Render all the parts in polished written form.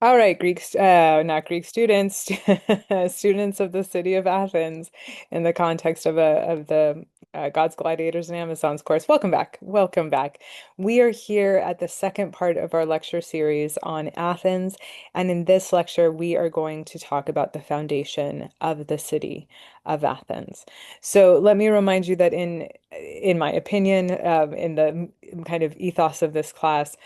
All right, not Greek students, students of the city of Athens, in the context of the Gods, Gladiators, and Amazons course. Welcome back. Welcome back. We are here at the second part of our lecture series on Athens, and in this lecture, we are going to talk about the foundation of the city of Athens. So let me remind you that in my opinion, in the kind of ethos of this class,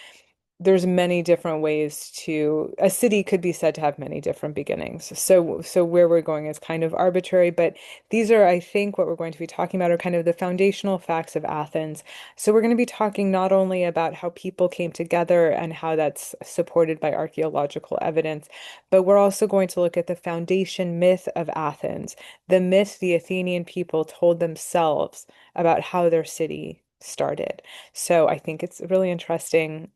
there's many different ways to a city could be said to have many different beginnings. So where we're going is kind of arbitrary, but these are, I think, what we're going to be talking about are kind of the foundational facts of Athens. So we're going to be talking not only about how people came together and how that's supported by archaeological evidence, but we're also going to look at the foundation myth of Athens, the myth the Athenian people told themselves about how their city started. So I think it's really interesting.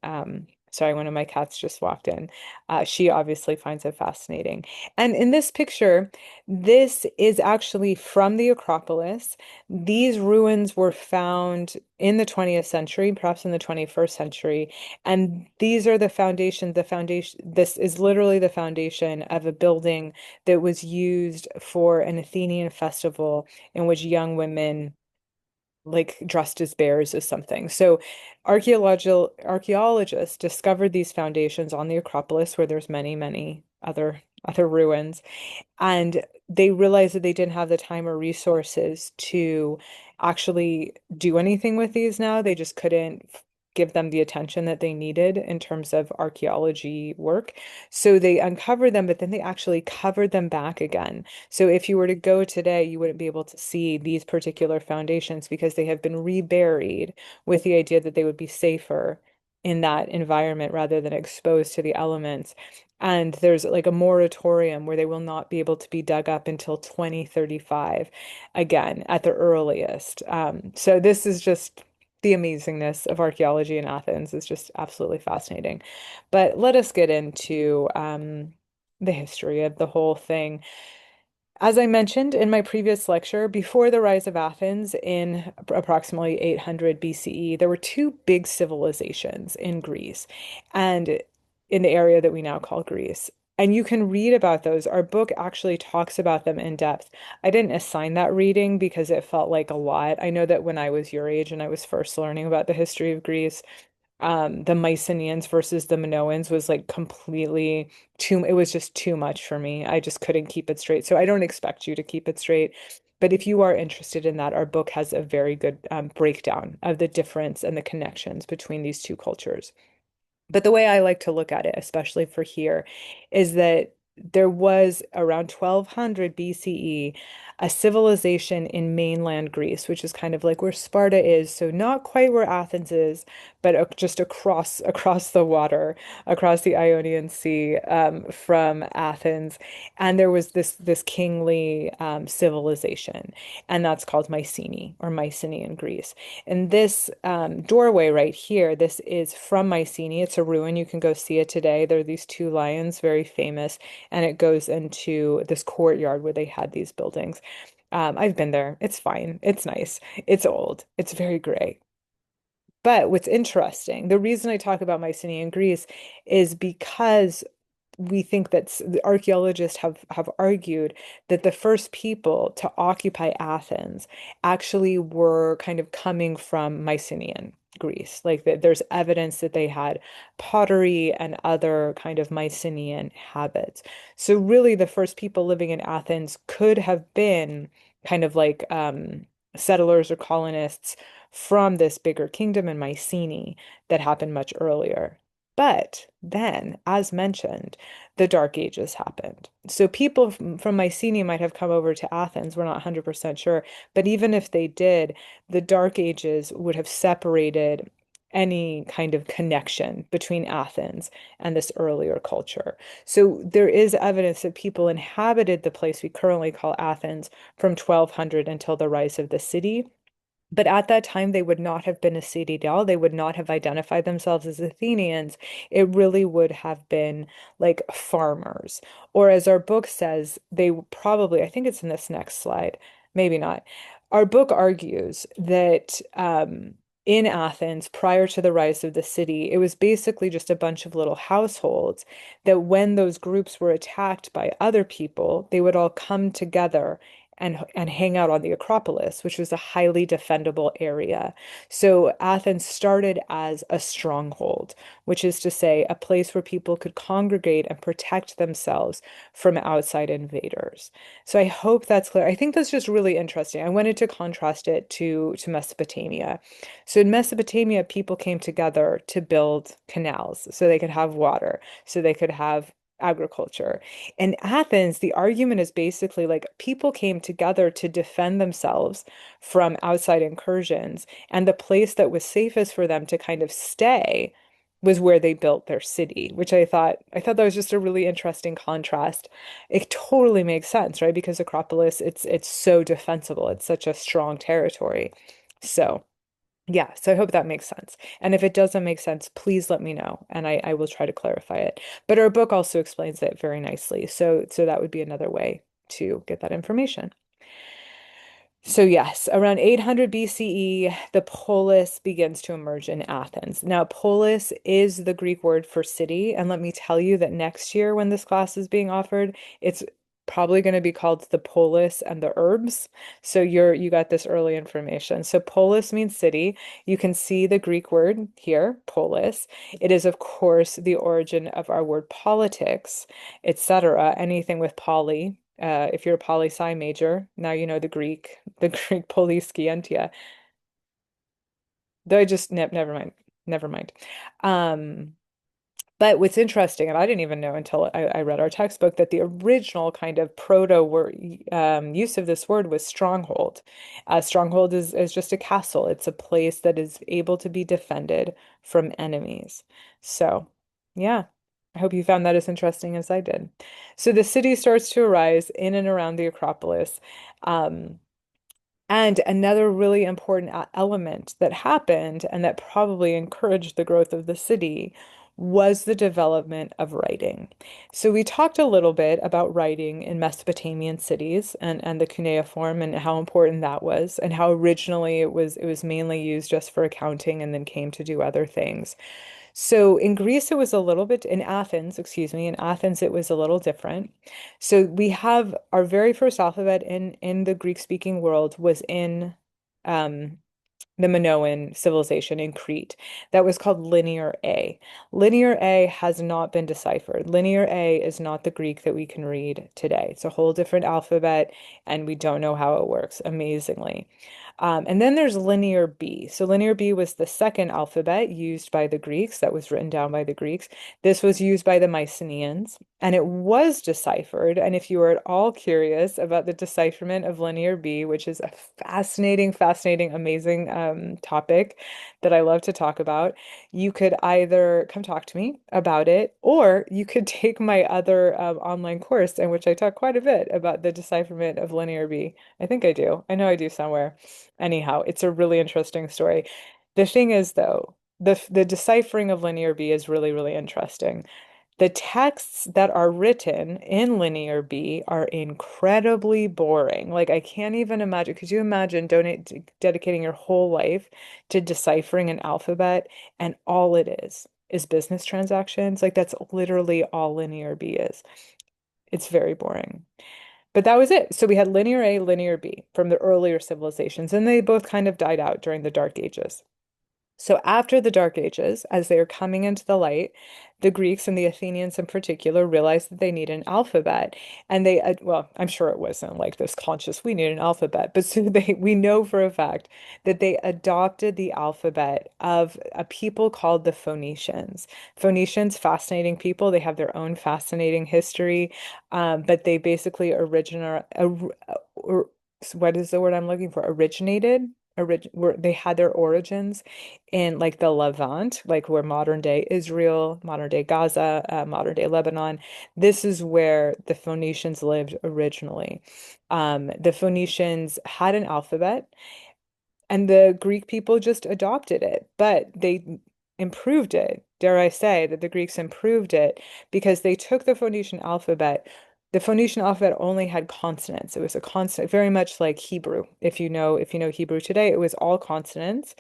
Sorry, one of my cats just walked in. She obviously finds it fascinating. And in this picture, this is actually from the Acropolis. These ruins were found in the 20th century, perhaps in the 21st century. And these are the foundation, this is literally the foundation of a building that was used for an Athenian festival in which young women like dressed as bears or something. So archaeologists discovered these foundations on the Acropolis where there's many other ruins. And they realized that they didn't have the time or resources to actually do anything with these now. They just couldn't give them the attention that they needed in terms of archaeology work. So they uncovered them, but then they actually covered them back again. So if you were to go today, you wouldn't be able to see these particular foundations because they have been reburied with the idea that they would be safer in that environment rather than exposed to the elements. And there's like a moratorium where they will not be able to be dug up until 2035 again at the earliest. So this is just the amazingness of archaeology in Athens is just absolutely fascinating. But let us get into the history of the whole thing. As I mentioned in my previous lecture, before the rise of Athens in approximately 800 BCE, there were two big civilizations in Greece and in the area that we now call Greece. And you can read about those. Our book actually talks about them in depth. I didn't assign that reading because it felt like a lot. I know that when I was your age and I was first learning about the history of Greece, the Mycenaeans versus the Minoans was like completely it was just too much for me. I just couldn't keep it straight. So I don't expect you to keep it straight. But if you are interested in that, our book has a very good breakdown of the difference and the connections between these two cultures. But the way I like to look at it, especially for here, is that there was around 1200 BCE a civilization in mainland Greece, which is kind of like where Sparta is, so not quite where Athens is, but just across the water, across the Ionian Sea from Athens. And there was this kingly civilization, and that's called Mycenae or Mycenaean Greece. And this doorway right here, this is from Mycenae. It's a ruin. You can go see it today. There are these two lions, very famous, and it goes into this courtyard where they had these buildings. I've been there. It's fine. It's nice. It's old. It's very gray. But what's interesting, the reason I talk about Mycenaean Greece is because we think that the archaeologists have argued that the first people to occupy Athens actually were kind of coming from Mycenaean Greece. Like that there's evidence that they had pottery and other kind of Mycenaean habits. So really the first people living in Athens could have been kind of like settlers or colonists from this bigger kingdom in Mycenae that happened much earlier. But then, as mentioned, the Dark Ages happened. So people from Mycenae might have come over to Athens. We're not 100% sure. But even if they did, the Dark Ages would have separated any kind of connection between Athens and this earlier culture. So there is evidence that people inhabited the place we currently call Athens from 1200 until the rise of the city. But at that time, they would not have been a citadel. They would not have identified themselves as Athenians. It really would have been like farmers. Or as our book says, they probably, I think it's in this next slide, maybe not. Our book argues that in Athens prior to the rise of the city, it was basically just a bunch of little households that when those groups were attacked by other people, they would all come together and hang out on the Acropolis, which was a highly defendable area. So Athens started as a stronghold, which is to say a place where people could congregate and protect themselves from outside invaders. So I hope that's clear. I think that's just really interesting. I wanted to contrast it to Mesopotamia. So in Mesopotamia, people came together to build canals so they could have water, so they could have agriculture. In Athens, the argument is basically like people came together to defend themselves from outside incursions, and the place that was safest for them to kind of stay was where they built their city, which I thought that was just a really interesting contrast. It totally makes sense, right? Because Acropolis, it's so defensible. It's such a strong territory. So yeah, so I hope that makes sense. And if it doesn't make sense, please let me know and I will try to clarify it. But our book also explains it very nicely. So that would be another way to get that information. So yes, around 800 BCE, the polis begins to emerge in Athens. Now, polis is the Greek word for city, and let me tell you that next year when this class is being offered, it's probably going to be called the polis and the herbs. So you got this early information. So polis means city. You can see the Greek word here, polis. It is, of course, the origin of our word politics, etc. Anything with poly. If you're a poli sci major, now you know the Greek polis scientia. Though I just never mind, never mind. Um, but what's interesting, and I didn't even know until I read our textbook, that the original kind of proto word use of this word was stronghold. Stronghold is just a castle. It's a place that is able to be defended from enemies. So, yeah, I hope you found that as interesting as I did. So the city starts to arise in and around the Acropolis. Um, and another really important element that happened and that probably encouraged the growth of the city was the development of writing. So we talked a little bit about writing in Mesopotamian cities and the cuneiform and how important that was and how originally it was mainly used just for accounting and then came to do other things. So in Greece, it was a little bit, in Athens, excuse me, in Athens, it was a little different. So we have our very first alphabet in the Greek-speaking world was in um, the Minoan civilization in Crete. That was called Linear A. Linear A has not been deciphered. Linear A is not the Greek that we can read today. It's a whole different alphabet, and we don't know how it works, amazingly. And then there's Linear B. So Linear B was the second alphabet used by the Greeks, that was written down by the Greeks. This was used by the Mycenaeans, and it was deciphered. And if you are at all curious about the decipherment of Linear B, which is a fascinating, fascinating, amazing topic that I love to talk about, you could either come talk to me about it, or you could take my other online course in which I talk quite a bit about the decipherment of Linear B. I think I do. I know I do somewhere. Anyhow, it's a really interesting story. The thing is, though, the deciphering of Linear B is really, really interesting. The texts that are written in Linear B are incredibly boring. Like, I can't even imagine. Could you imagine dedicating your whole life to deciphering an alphabet and all it is business transactions? Like, that's literally all Linear B is. It's very boring. But that was it. So we had Linear A, Linear B from the earlier civilizations, and they both kind of died out during the Dark Ages. So after the Dark Ages, as they are coming into the light, the Greeks and the Athenians in particular realized that they need an alphabet. And well, I'm sure it wasn't like this conscious, we need an alphabet, but so we know for a fact that they adopted the alphabet of a people called the Phoenicians. Phoenicians, fascinating people. They have their own fascinating history, but they basically what is the word I'm looking for? They had their origins in like the Levant, like where modern day Israel, modern day Gaza, modern day Lebanon. This is where the Phoenicians lived originally. The Phoenicians had an alphabet, and the Greek people just adopted it, but they improved it. Dare I say that the Greeks improved it because they took the Phoenician alphabet. The Phoenician alphabet only had consonants. It was a consonant, very much like Hebrew. If you know Hebrew today, it was all consonants.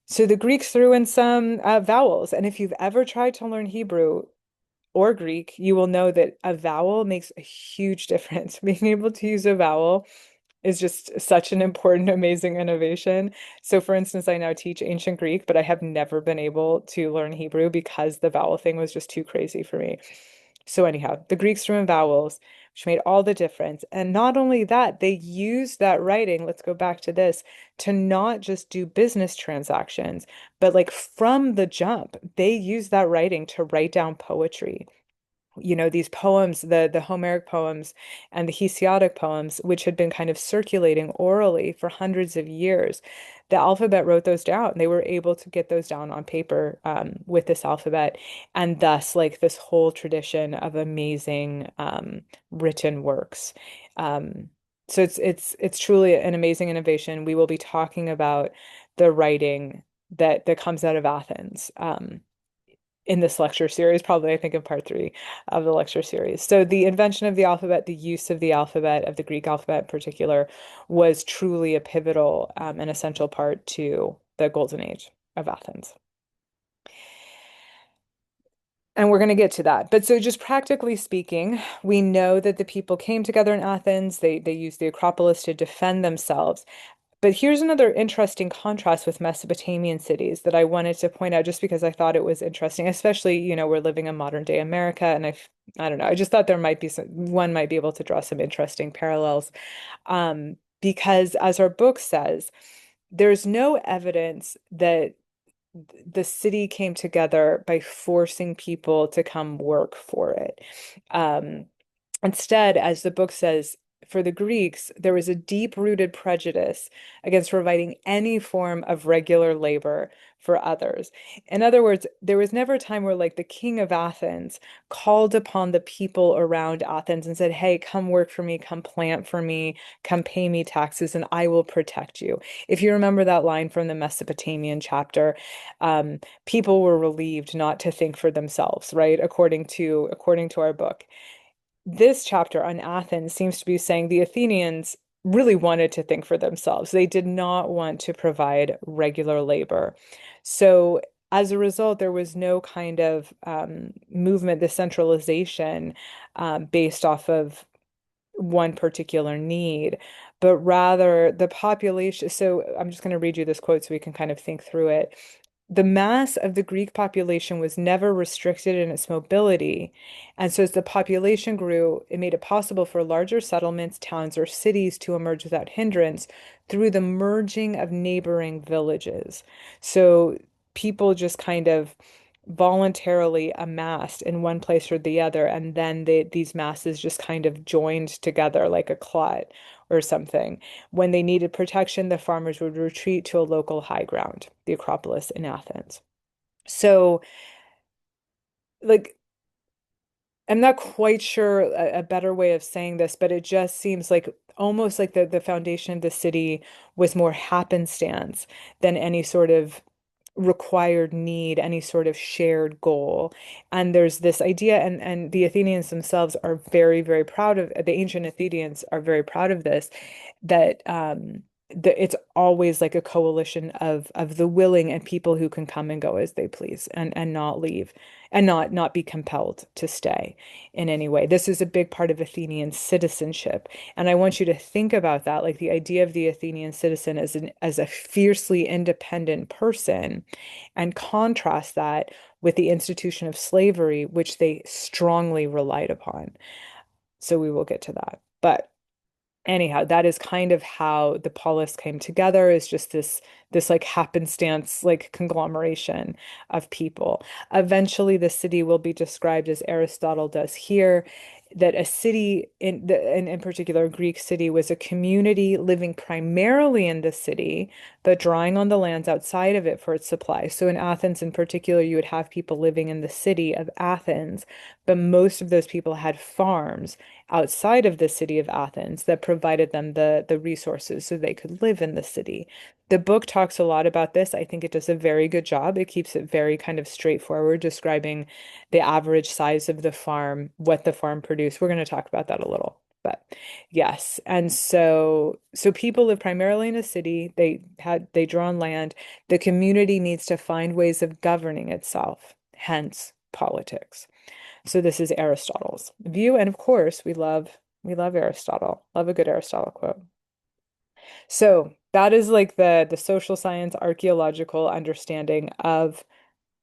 So the Greeks threw in some vowels, and if you've ever tried to learn Hebrew or Greek, you will know that a vowel makes a huge difference. Being able to use a vowel is just such an important, amazing innovation. So, for instance, I now teach ancient Greek, but I have never been able to learn Hebrew because the vowel thing was just too crazy for me. So, anyhow, the Greeks threw in vowels, which made all the difference. And not only that, they used that writing, let's go back to this, to not just do business transactions, but like from the jump, they used that writing to write down poetry. These poems, the Homeric poems and the Hesiodic poems, which had been kind of circulating orally for hundreds of years, the alphabet wrote those down. They were able to get those down on paper with this alphabet, and thus like this whole tradition of amazing written works. Um, so it's truly an amazing innovation. We will be talking about the writing that comes out of Athens. In this lecture series, probably I think in part three of the lecture series. So the invention of the alphabet, the use of the alphabet, of the Greek alphabet in particular, was truly a pivotal and essential part to the golden age of Athens. And we're going to get to that. But so just practically speaking, we know that the people came together in Athens. They used the Acropolis to defend themselves. But here's another interesting contrast with Mesopotamian cities that I wanted to point out just because I thought it was interesting, especially, we're living in modern day America, and I don't know, I just thought there might be one might be able to draw some interesting parallels. Because as our book says, there's no evidence that the city came together by forcing people to come work for it. Um, Instead, as the book says, for the Greeks, there was a deep-rooted prejudice against providing any form of regular labor for others. In other words, there was never a time where, like, the king of Athens called upon the people around Athens and said, "Hey, come work for me, come plant for me, come pay me taxes, and I will protect you." If you remember that line from the Mesopotamian chapter, people were relieved not to think for themselves, right? According to our book. This chapter on Athens seems to be saying the Athenians really wanted to think for themselves. They did not want to provide regular labor. So, as a result, there was no kind of movement, the centralization based off of one particular need, but rather the population. So, I'm just going to read you this quote so we can kind of think through it. The mass of the Greek population was never restricted in its mobility. And so, as the population grew, it made it possible for larger settlements, towns, or cities to emerge without hindrance through the merging of neighboring villages. So, people just kind of voluntarily amassed in one place or the other, and then these masses just kind of joined together like a clot or something. When they needed protection, the farmers would retreat to a local high ground, the Acropolis in Athens. So, like, I'm not quite sure a better way of saying this, but it just seems like almost like the foundation of the city was more happenstance than any sort of required need, any sort of shared goal. And there's this idea, and the Athenians themselves are very, very proud of, the ancient Athenians are very proud of this, that it's always like a coalition of the willing and people who can come and go as they please and not leave and not be compelled to stay in any way. This is a big part of Athenian citizenship. And I want you to think about that, like the idea of the Athenian citizen as a fiercely independent person, and contrast that with the institution of slavery, which they strongly relied upon. So we will get to that. But anyhow, that is kind of how the polis came together, is just this like happenstance, like conglomeration of people. Eventually the city will be described as Aristotle does here, that a city in particular a Greek city was a community living primarily in the city but drawing on the lands outside of it for its supply. So in Athens in particular, you would have people living in the city of Athens, but most of those people had farms outside of the city of Athens that provided them the resources so they could live in the city. The book talks a lot about this. I think it does a very good job. It keeps it very kind of straightforward, describing the average size of the farm, what the farm produced. We're going to talk about that a little. But yes, and so people live primarily in a city. They draw on land. The community needs to find ways of governing itself, hence politics. So this is Aristotle's view, and of course, we love Aristotle. Love a good Aristotle quote. So that is like the social science archaeological understanding of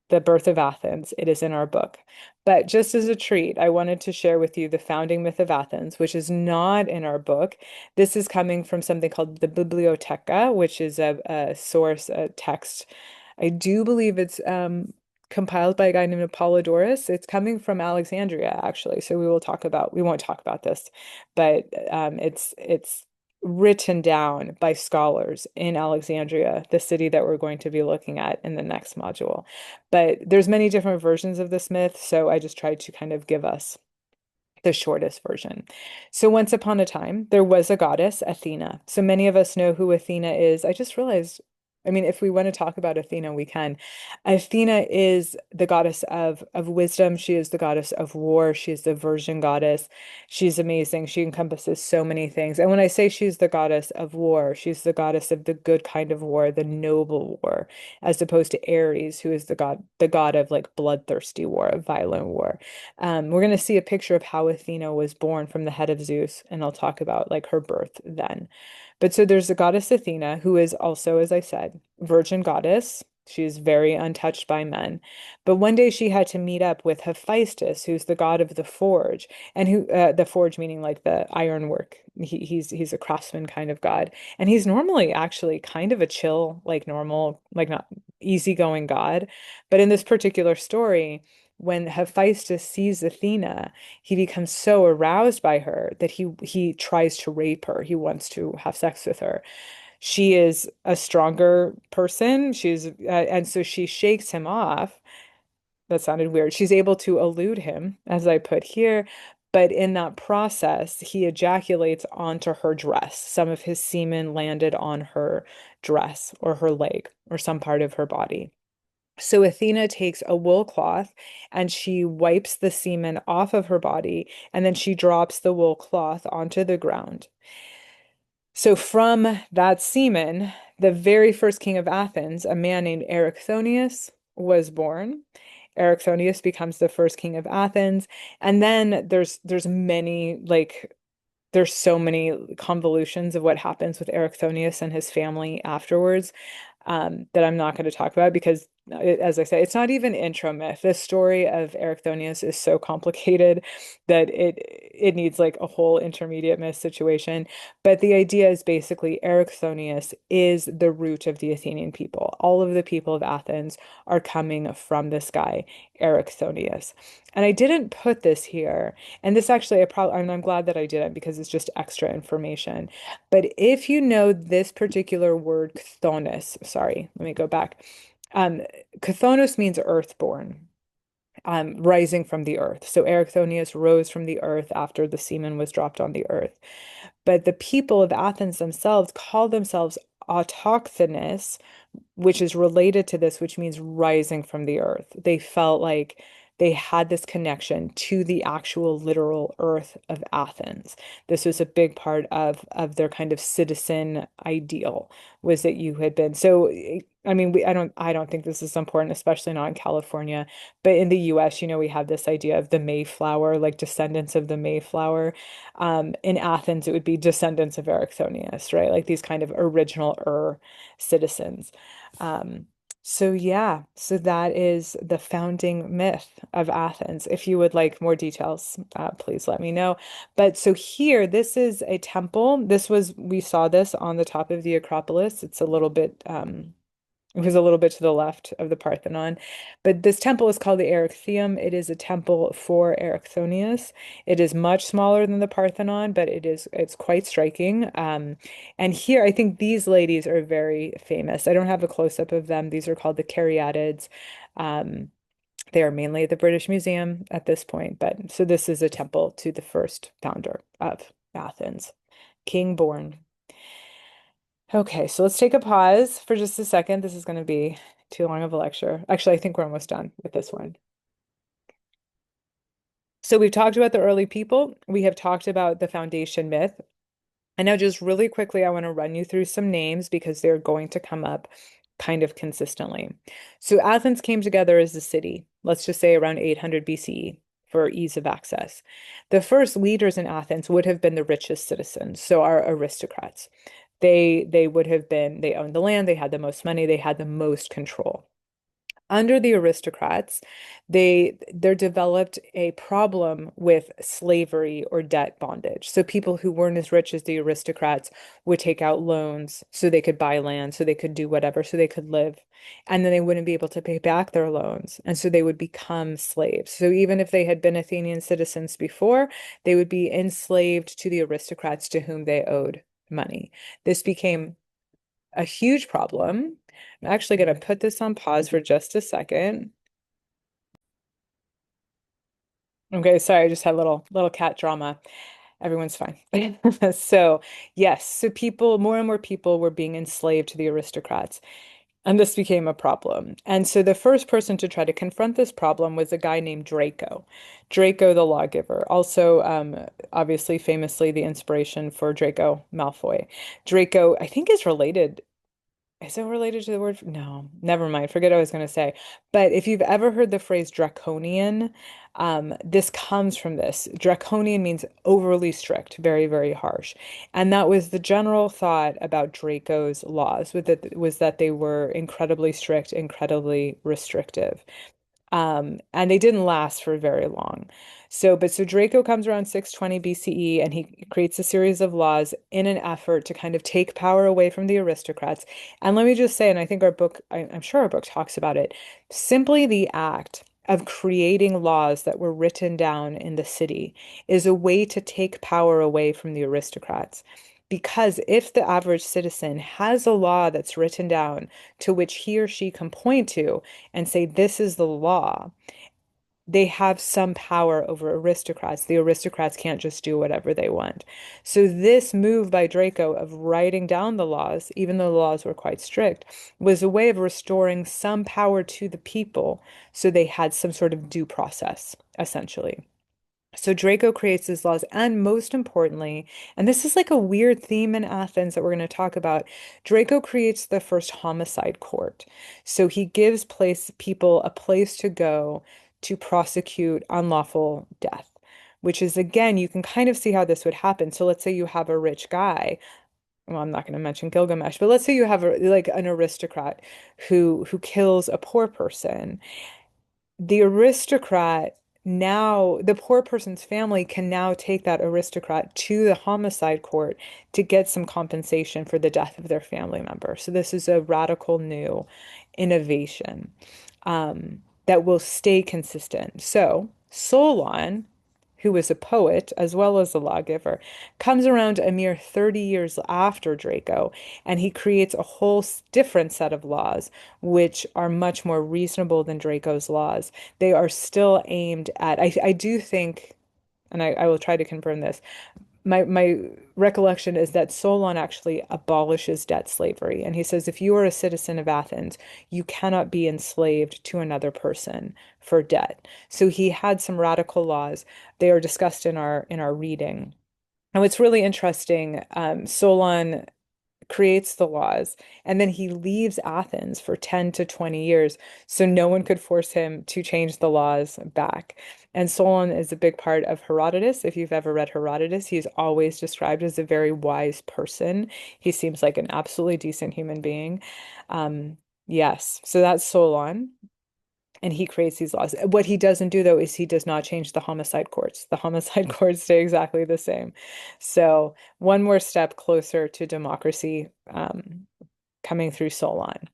the Birth of Athens. It is in our book. But just as a treat, I wanted to share with you the founding myth of Athens, which is not in our book. This is coming from something called the Bibliotheca, which is a source, a text. I do believe it's compiled by a guy named Apollodorus. It's coming from Alexandria, actually. So we won't talk about this, but it's written down by scholars in Alexandria, the city that we're going to be looking at in the next module. But there's many different versions of this myth, so I just tried to kind of give us the shortest version. So once upon a time, there was a goddess, Athena. So many of us know who Athena is. I just realized, I mean, if we want to talk about Athena, we can. Athena is the goddess of wisdom. She is the goddess of war. She is the virgin goddess. She's amazing. She encompasses so many things. And when I say she's the goddess of war, she's the goddess of the good kind of war, the noble war, as opposed to Ares, who is the god of like bloodthirsty war, of violent war. We're going to see a picture of how Athena was born from the head of Zeus, and I'll talk about like her birth then. But so there's the goddess Athena, who is also, as I said, virgin goddess. She is very untouched by men. But one day she had to meet up with Hephaestus, who's the god of the forge, and who the forge meaning like the ironwork. He's a craftsman kind of god, and he's normally actually kind of a chill, like normal, like not easygoing god. But in this particular story, when Hephaestus sees Athena, he becomes so aroused by her that he tries to rape her. He wants to have sex with her. She is a stronger person. And so she shakes him off. That sounded weird. She's able to elude him, as I put here. But in that process, he ejaculates onto her dress. Some of his semen landed on her dress or her leg or some part of her body. So Athena takes a wool cloth and she wipes the semen off of her body, and then she drops the wool cloth onto the ground. So from that semen, the very first king of Athens, a man named Erichthonius, was born. Erichthonius becomes the first king of Athens, and then there's many like there's so many convolutions of what happens with Erichthonius and his family afterwards, that I'm not going to talk about because, as I say, it's not even intro myth. The story of Erichthonius is so complicated that it needs like a whole intermediate myth situation. But the idea is basically Erichthonius is the root of the Athenian people. All of the people of Athens are coming from this guy, Erichthonius. And I didn't put this here, and this actually, I'm glad that I didn't because it's just extra information. But if you know this particular word, chthonus, sorry, let me go back. Um, Chthonus means earthborn, rising from the earth. So Erichthonius rose from the earth after the semen was dropped on the earth. But the people of Athens themselves call themselves autochthonous, which is related to this, which means rising from the earth. They felt like they had this connection to the actual literal earth of Athens. This was a big part of their kind of citizen ideal, was that you had been. So I mean, I don't think this is important, especially not in California, but in the US, we have this idea of the Mayflower, like descendants of the Mayflower. In Athens, it would be descendants of Erichthonius, right? Like these kind of original citizens. Um, so yeah, so that is the founding myth of Athens. If you would like more details, please let me know. But so here, this is a temple. We saw this on the top of the Acropolis. It was a little bit to the left of the Parthenon. But this temple is called the Erechtheum. It is a temple for Erichthonius. It is much smaller than the Parthenon, but it's quite striking. And here, I think these ladies are very famous. I don't have a close-up of them. These are called the Caryatids. Um, they are mainly at the British Museum at this point, but so this is a temple to the first founder of Athens, king born. Okay, so let's take a pause for just a second. This is going to be too long of a lecture. Actually, I think we're almost done with this one. So we've talked about the early people. We have talked about the foundation myth. And now, just really quickly, I want to run you through some names because they're going to come up kind of consistently. So, Athens came together as a city, let's just say around 800 BCE for ease of access. The first leaders in Athens would have been the richest citizens, so our aristocrats. They would have been, they owned the land, they had the most money, they had the most control. Under the aristocrats, there developed a problem with slavery or debt bondage. So people who weren't as rich as the aristocrats would take out loans so they could buy land, so they could do whatever, so they could live. And then they wouldn't be able to pay back their loans. And so they would become slaves. So even if they had been Athenian citizens before, they would be enslaved to the aristocrats to whom they owed money. This became a huge problem. I'm actually going to put this on pause for just a second. Okay, sorry, I just had little cat drama. Everyone's fine. So, yes, so more and more people were being enslaved to the aristocrats, and this became a problem. And so the first person to try to confront this problem was a guy named Draco. Draco the lawgiver, also obviously famously the inspiration for Draco Malfoy. Draco, I think, is related. Is it related to the word? No, never mind. Forget what I was going to say. But if you've ever heard the phrase draconian, this comes from this. Draconian means overly strict, very, very harsh. And that was the general thought about Draco's laws, was that they were incredibly strict, incredibly restrictive. And they didn't last for very long. So Draco comes around 620 BCE and he creates a series of laws in an effort to kind of take power away from the aristocrats. And let me just say, and I think I'm sure our book talks about it, simply the act of creating laws that were written down in the city is a way to take power away from the aristocrats. Because if the average citizen has a law that's written down to which he or she can point to, and say, this is the law, they have some power over aristocrats. The aristocrats can't just do whatever they want. So, this move by Draco of writing down the laws, even though the laws were quite strict, was a way of restoring some power to the people so they had some sort of due process, essentially. So Draco creates his laws, and most importantly, and this is like a weird theme in Athens that we're going to talk about, Draco creates the first homicide court. So he gives people a place to go to prosecute unlawful death, which is again, you can kind of see how this would happen. So let's say you have a rich guy. Well, I'm not going to mention Gilgamesh, but let's say you have like an aristocrat who kills a poor person. The aristocrat now, the poor person's family can now take that aristocrat to the homicide court to get some compensation for the death of their family member. So this is a radical new innovation that will stay consistent. So Solon, who was a poet as well as a lawgiver, comes around a mere 30 years after Draco, and he creates a whole different set of laws, which are much more reasonable than Draco's laws. They are still aimed at, I do think, and I will try to confirm this, my recollection is that Solon actually abolishes debt slavery. And he says if you are a citizen of Athens, you cannot be enslaved to another person for debt. So he had some radical laws. They are discussed in our reading. And what's really interesting, Solon creates the laws, and then he leaves Athens for 10 to 20 years, so no one could force him to change the laws back. And Solon is a big part of Herodotus. If you've ever read Herodotus, he's always described as a very wise person. He seems like an absolutely decent human being. Um, yes, so that's Solon. And he creates these laws. What he doesn't do, though, is he does not change the homicide courts. The homicide courts stay exactly the same. So, one more step closer to democracy coming through Solon.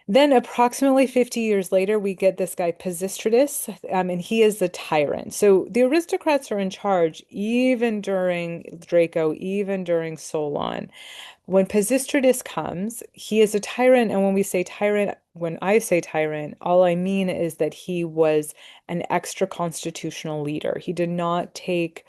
Then, approximately 50 years later, we get this guy Pisistratus, and he is the tyrant. So, the aristocrats are in charge even during Draco, even during Solon. When Pisistratus comes, he is a tyrant, and when I say tyrant, all I mean is that he was an extra-constitutional leader. He did not take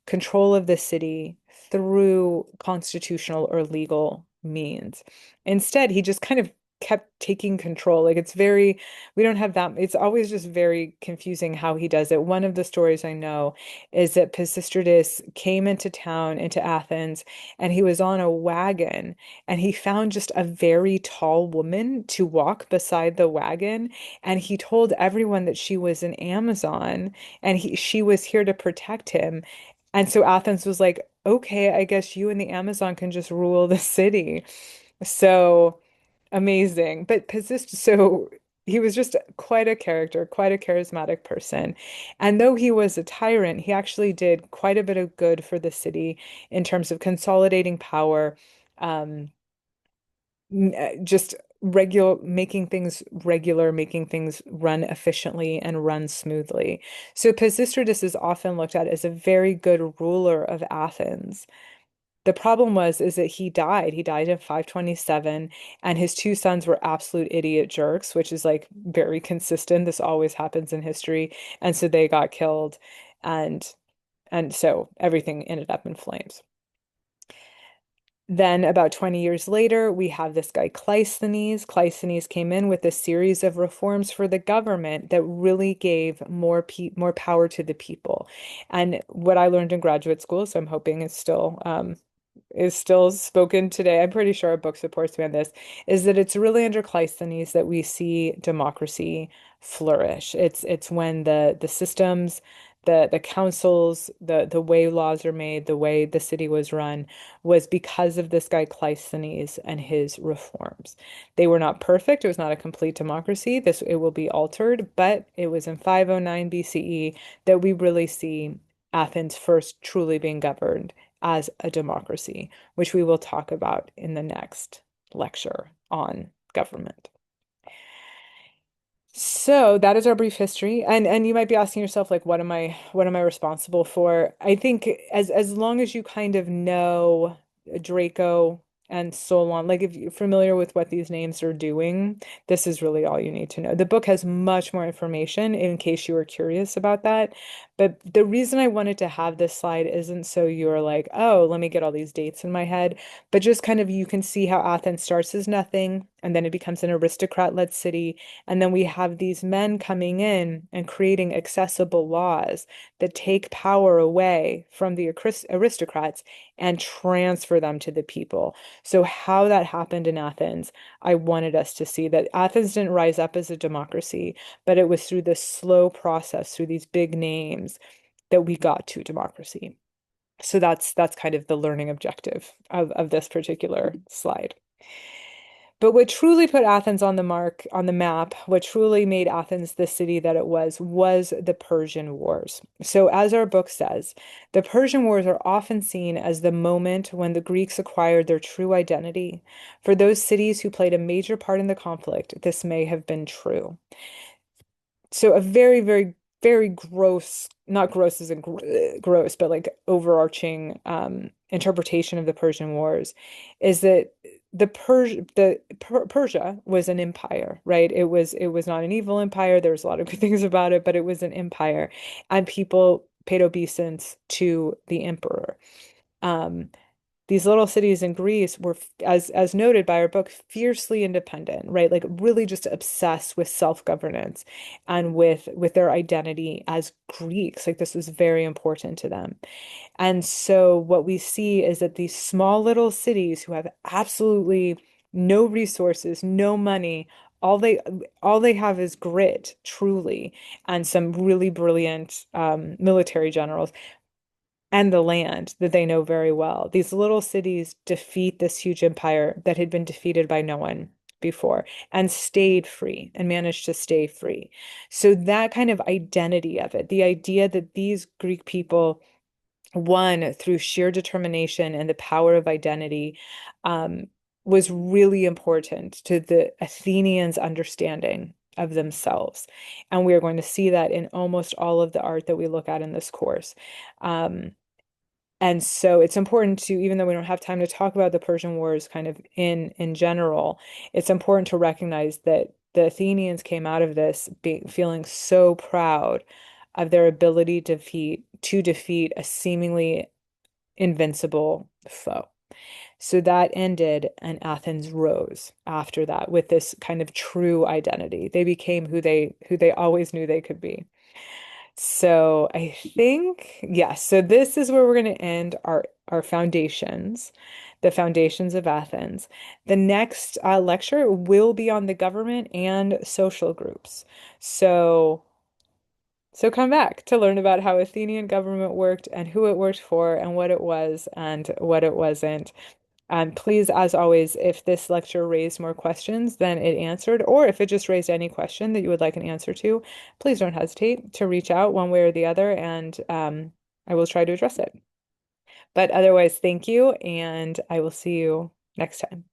control of the city through constitutional or legal means. Instead, he just kind of kept taking control. Like it's very, we don't have that. It's always just very confusing how he does it. One of the stories I know is that Pisistratus came into town, into Athens, and he was on a wagon and he found just a very tall woman to walk beside the wagon. And he told everyone that she was an Amazon and she was here to protect him. And so Athens was like, okay, I guess you and the Amazon can just rule the city. So amazing. But so he was just quite a character, quite a charismatic person. And though he was a tyrant, he actually did quite a bit of good for the city in terms of consolidating power, um, just regular, making things run efficiently and run smoothly. So Pisistratus is often looked at as a very good ruler of Athens. The problem was is that he died. He died in 527, and his two sons were absolute idiot jerks, which is like very consistent. This always happens in history. And so they got killed, and so everything ended up in flames. Then, about 20 years later, we have this guy Cleisthenes. Cleisthenes came in with a series of reforms for the government that really gave more power to the people. And what I learned in graduate school, so I'm hoping is still spoken today. I'm pretty sure a book supports me on this, is that it's really under Cleisthenes that we see democracy flourish. It's when the systems, the councils, the way laws are made, the way the city was run was because of this guy Cleisthenes and his reforms. They were not perfect. It was not a complete democracy. It will be altered, but it was in 509 BCE that we really see Athens first truly being governed as a democracy, which we will talk about in the next lecture on government. So that is our brief history. And you might be asking yourself, like, what am I responsible for? I think as long as you kind of know Draco and Solon, like if you're familiar with what these names are doing, this is really all you need to know. The book has much more information in case you were curious about that. But the reason I wanted to have this slide isn't so you're like, oh, let me get all these dates in my head, but just kind of you can see how Athens starts as nothing and then it becomes an aristocrat-led city. And then we have these men coming in and creating accessible laws that take power away from the aristocrats and transfer them to the people. So, how that happened in Athens, I wanted us to see that Athens didn't rise up as a democracy, but it was through this slow process, through these big names, that we got to democracy. So that's kind of the learning objective of this particular slide. But what truly put Athens on the mark, on the map, what truly made Athens the city that it was the Persian Wars. So, as our book says, the Persian Wars are often seen as the moment when the Greeks acquired their true identity. For those cities who played a major part in the conflict, this may have been true. So, a very, very, very gross, not gross as in gross, but like overarching interpretation of the Persian Wars is that Persia was an empire, right? It was not an evil empire. There was a lot of good things about it, but it was an empire, and people paid obeisance to the emperor. Um, these little cities in Greece were, as noted by our book, fiercely independent, right? Like really just obsessed with self-governance and with their identity as Greeks. Like this was very important to them. And so what we see is that these small little cities who have absolutely no resources, no money, all they all they have is grit, truly, and some really brilliant military generals and the land that they know very well. These little cities defeat this huge empire that had been defeated by no one before and stayed free and managed to stay free. So that kind of identity of it, the idea that these Greek people won through sheer determination and the power of identity, um, was really important to the Athenians' understanding of themselves. And we are going to see that in almost all of the art that we look at in this course. And so it's important to, even though we don't have time to talk about the Persian Wars kind of in general, it's important to recognize that the Athenians came out of this feeling so proud of their ability to defeat a seemingly invincible foe. So that ended, and Athens rose after that with this kind of true identity. They became who they always knew they could be. So I think, yes, so this is where we're going to end our foundations, the foundations of Athens. The next lecture will be on the government and social groups. So so come back to learn about how Athenian government worked and who it worked for and what it was and what it wasn't. And please, as always, if this lecture raised more questions than it answered, or if it just raised any question that you would like an answer to, please don't hesitate to reach out one way or the other, and I will try to address it. But otherwise, thank you, and I will see you next time.